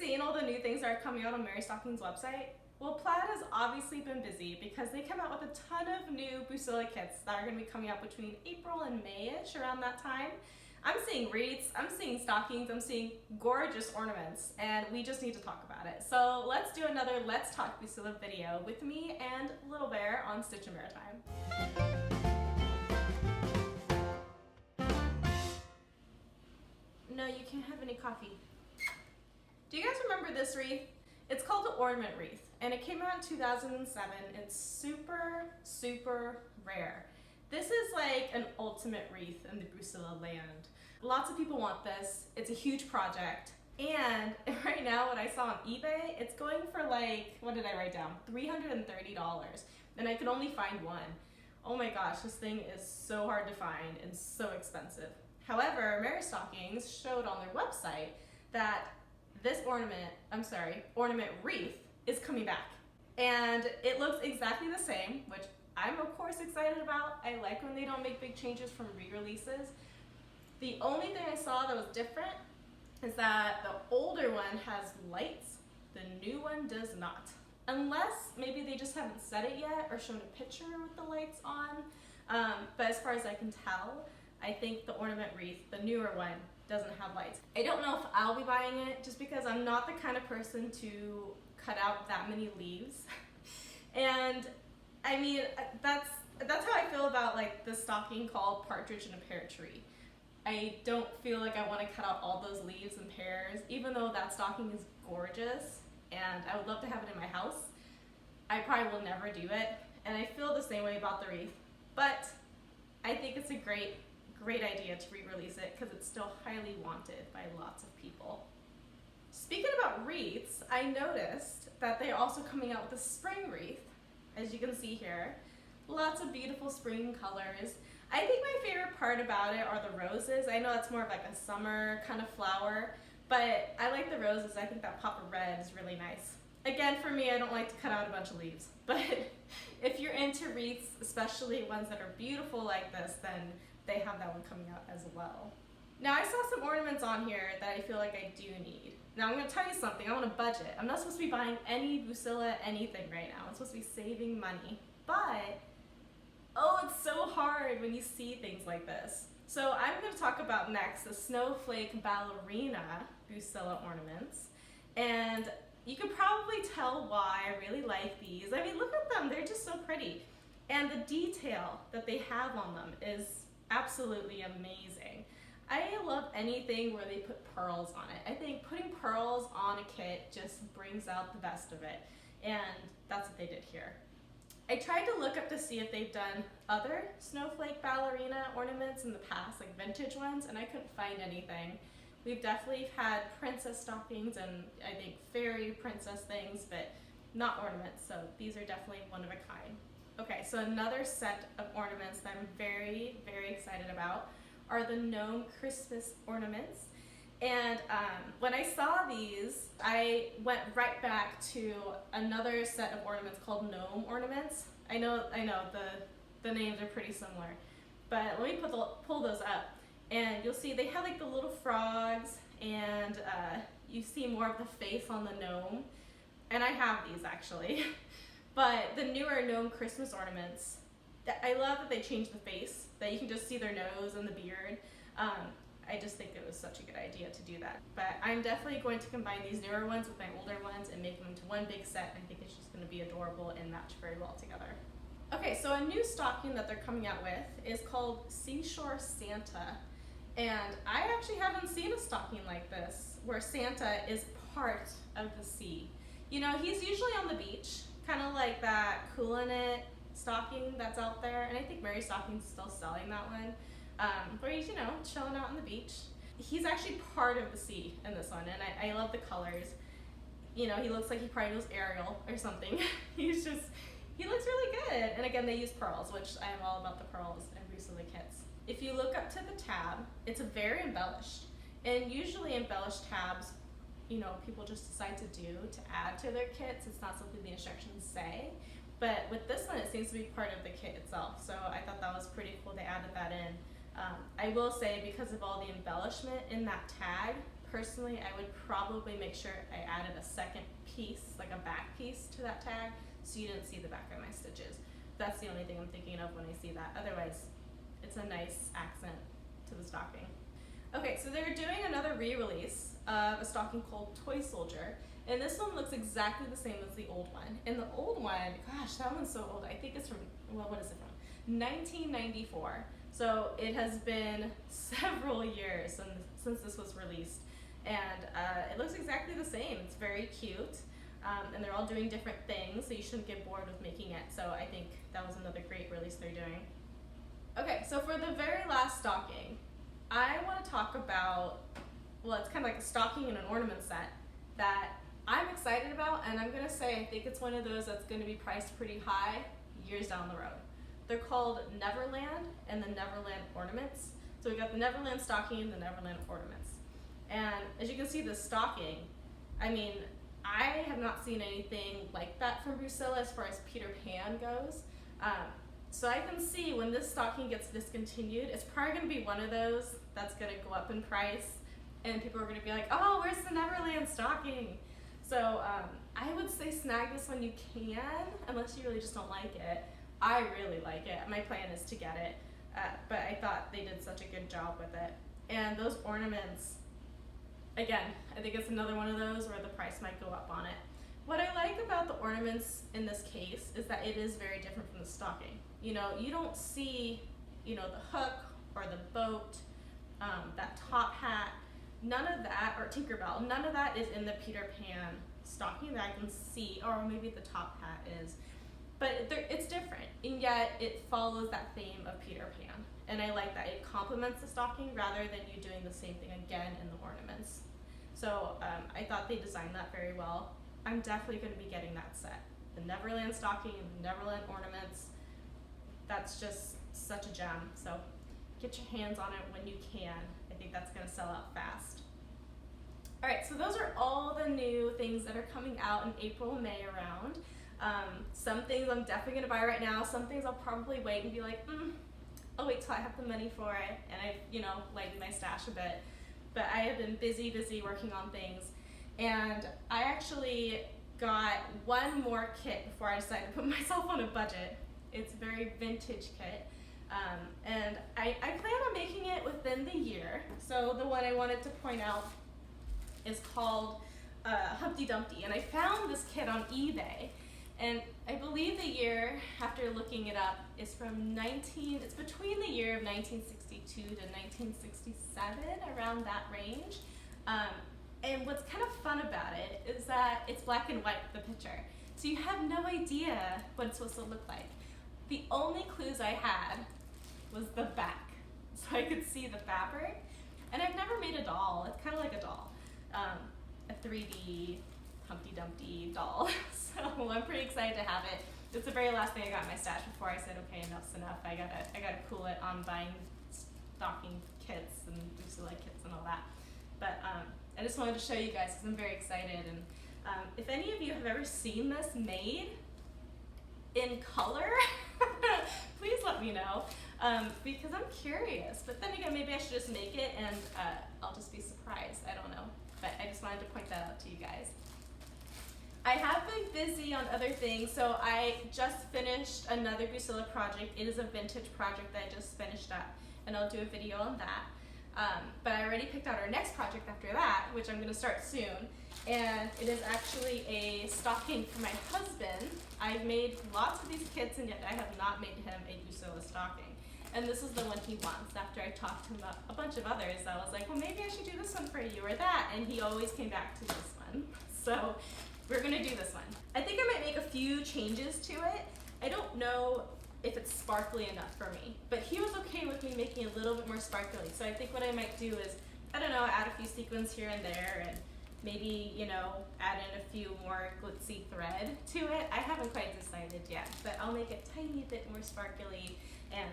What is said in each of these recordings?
seen all the new things that are coming out on Mary Stocking's website? Well, Plaid has obviously been busy because they come out with a ton of new Bucilla kits that are going to be coming out between April and May-ish, around that time. I'm seeing wreaths, I'm seeing stockings, I'm seeing gorgeous ornaments, and we just need to talk about it. So let's do another Let's Talk Bucilla video with me and Little Bear on Stitch and Maritime. No, you can't have any coffee. Do you guys remember this wreath? It's called the Ornament Wreath, and it came out in 2007. It's super, super rare. This is like an ultimate wreath in the Bucilla land. Lots of people want this. It's a huge project. And right now, what I saw on eBay, it's going for like, what did I write down? $330. And I could only find one. Oh my gosh, this thing is so hard to find and so expensive. However, Mary Stockings showed on their website that this Ornament Reef is coming back. And it looks exactly the same, which I'm of course excited about. I like when they don't make big changes from re-releases. The only thing I saw that was different is that the older one has lights, the new one does not. Unless maybe they just haven't said it yet or shown a picture with the lights on. But as far as I can tell, I think the Ornament Wreath, the newer one, doesn't have lights. I don't know if I'll be buying it just because I'm not the kind of person to cut out that many leaves. And I mean, that's how I feel about like the stocking called Partridge in a Pear Tree. I don't feel like I want to cut out all those leaves and pears, even though that stocking is gorgeous and I would love to have it in my house. I probably will never do it, and I feel the same way about the wreath. But I think it's a great idea to re-release it because it's still highly wanted by lots of people. Speaking about wreaths, I noticed that they're also coming out with a spring wreath, as you can see here. Lots of beautiful spring colors. I think my favorite part about it are the roses. I know that's more of like a summer kind of flower, but I like the roses. I think that pop of red is really nice. Again, for me, I don't like to cut out a bunch of leaves, but if you're into wreaths, especially ones that are beautiful like this, then they have that one coming out as well. Now I saw some ornaments on here that I feel like I do need. Now I'm going to tell you something, I'm on a budget. I'm not supposed to be buying any Bucilla anything right now. I'm supposed to be saving money. But, oh, it's so hard when you see things like this. So I'm going to talk about next the Snowflake Ballerina Bucilla ornaments. And you can probably tell why I really like these. I mean, look at them, they're just so pretty. And the detail that they have on them is absolutely amazing. I love anything where they put pearls on it. I think putting pearls on a kit just brings out the best of it, and that's what they did here. I tried to look up to see if they've done other Snowflake Ballerina ornaments in the past, like vintage ones, and I couldn't find anything. We've definitely had princess stockings and I think fairy princess things, but not ornaments, so these are definitely one of a kind. Okay, so another set of ornaments that I'm very, very excited about are the Gnome Christmas ornaments. And when I saw these, I went right back to another set of ornaments called Gnome Ornaments. I know the names are pretty similar, but let me pull those up, and you'll see they have like the little frogs, and you see more of the face on the gnome. And I have these actually. But the newer Gnome Christmas ornaments, I love that they changed the face, that you can just see their nose and the beard. I just think it was such a good idea to do that. But I'm definitely going to combine these newer ones with my older ones and make them into one big set. I think it's just going to be adorable and match very well together. Okay, so a new stocking that they're coming out with is called Seashore Santa. And I actually haven't seen a stocking like this, where Santa is part of the sea. You know, he's usually on the beach, kind of like that Coolin' It stocking that's out there, and I think Mary Stocking's still selling that one, where he's, you know, chilling out on the beach. He's actually part of the sea in this one, and I love the colors. You know, he looks like he probably knows Ariel or something. He looks really good. And again, they use pearls, which I am all about the pearls and Bucilla kits. If you look up to the tab, it's very embellished, and usually embellished tabs, you know, people just decide to do to add to their kits. It's not something the instructions say. But with this one, it seems to be part of the kit itself. So I thought that was pretty cool. They added that in. I will say, because of all the embellishment in that tag, personally, I would probably make sure I added a second piece, like a back piece to that tag, so you didn't see the back of my stitches. That's the only thing I'm thinking of when I see that. Otherwise, it's a nice accent to the stocking. Okay, so they're doing another re-release of a stocking called Toy Soldier, and this one looks exactly the same as the old one. And the old one, gosh, that one's so old. I think it's from, well, what is it from? 1994. So it has been several years since this was released, and it looks exactly the same. It's very cute, and they're all doing different things, so you shouldn't get bored with making it. So I think that was another great release they're doing. Okay, so for the very last stocking, I want to talk about, well, it's kind of like a stocking and an ornament set that I'm excited about, and I'm going to say I think it's one of those that's going to be priced pretty high years down the road. They're called Neverland and the Neverland Ornaments. So we got the Neverland Stocking and the Neverland Ornaments. And as you can see, the stocking, I mean, I have not seen anything like that from Bucilla as far as Peter Pan goes. So I can see when this stocking gets discontinued, it's probably going to be one of those that's going to go up in price, and people are going to be like, oh, where's the Neverland stocking? So I would say snag this when you can, unless you really just don't like it. I really like it. My plan is to get it, but I thought they did such a good job with it. And those ornaments, again, I think it's another one of those where the price might go up on it. What I like about the ornaments in this case is that it is very different from the stocking. You know, you don't see, you know, the hook or the boat, that top hat, none of that, or Tinkerbell, none of that is in the Peter Pan stocking that I can see, or maybe the top hat is. But it's different, and yet it follows that theme of Peter Pan. And I like that. It complements the stocking rather than you doing the same thing again in the ornaments. So I thought they designed that very well. I'm definitely going to be getting that set. The Neverland stocking and the Neverland ornaments, that's just such a gem. So get your hands on it when you can. I think that's going to sell out fast. All right, so those are all the new things that are coming out in April, May around. Some things I'm definitely going to buy right now. Some things I'll probably wait and be like, I'll wait till I have the money for it. And I've, you know, lightened my stash a bit. But I have been busy working on things. And I actually got one more kit before I decided to put myself on a budget. It's a very vintage kit. And I plan on making it within the year. So the one I wanted to point out is called Humpty Dumpty. And I found this kit on eBay. And I believe the year, after looking it up, is from it's between the year of 1962 to 1967, around that range. And what's kind of fun about it is that it's black and white, the picture. So you have no idea what it's supposed to look like. The only clues I had was the back, so I could see the fabric. And I've never made a doll. It's kind of like a doll, a 3D Humpty Dumpty doll. So I'm pretty excited to have it. It's the very last thing I got in my stash before I said, okay, enough's enough. I gotta cool it on buying stocking kits and Bucilla kits and all that. But I just wanted to show you guys because I'm very excited. And if any of you have ever seen this made in color, please let me know, because I'm curious. But then again, maybe I should just make it and I'll just be surprised. I don't know. But I just wanted to point that out to you guys. I have been busy on other things, so I just finished another Bucilla project. It is a vintage project that I just finished up, and I'll do a video on that. But I already picked out our next project after that, which I'm going to start soon, and it is actually a stocking for my husband. I've made lots of these kits, and yet I have not made him a Bucilla stocking. And this is the one he wants. After I talked to him about a bunch of others, I was like, well, maybe I should do this one for you or that, and he always came back to this one. So we're gonna do this one. I think I might make a few changes to it. I don't know if it's sparkly enough for me, but he was okay with me making it a little bit more sparkly. So I think what I might do is, I don't know, add a few sequins here and there, and maybe, you know, add in a few more glitzy thread to it. I haven't quite decided yet, but I'll make it a tiny bit more sparkly, and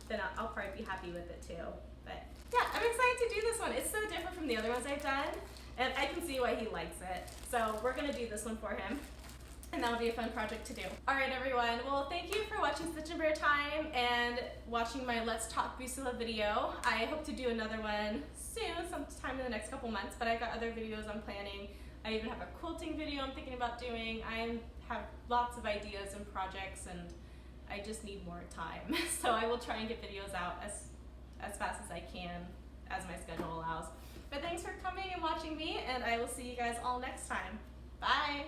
then I'll probably be happy with it too. But yeah, I'm excited to do this one. It's so different from the other ones I've done, and I can see why he likes it. So we're gonna do this one for him. and that'll be a fun project to do. Alright everyone, well thank you for watching Stitch and Bear Time and watching my Let's Talk Bucilla video. I hope to do another one soon, sometime in the next couple months, but I got other videos I'm planning. I even have a quilting video I'm thinking about doing. I have lots of ideas and projects, and I just need more time. So I will try and get videos out as fast as I can, as my schedule allows. But thanks for coming and watching me, and I will see you guys all next time. Bye!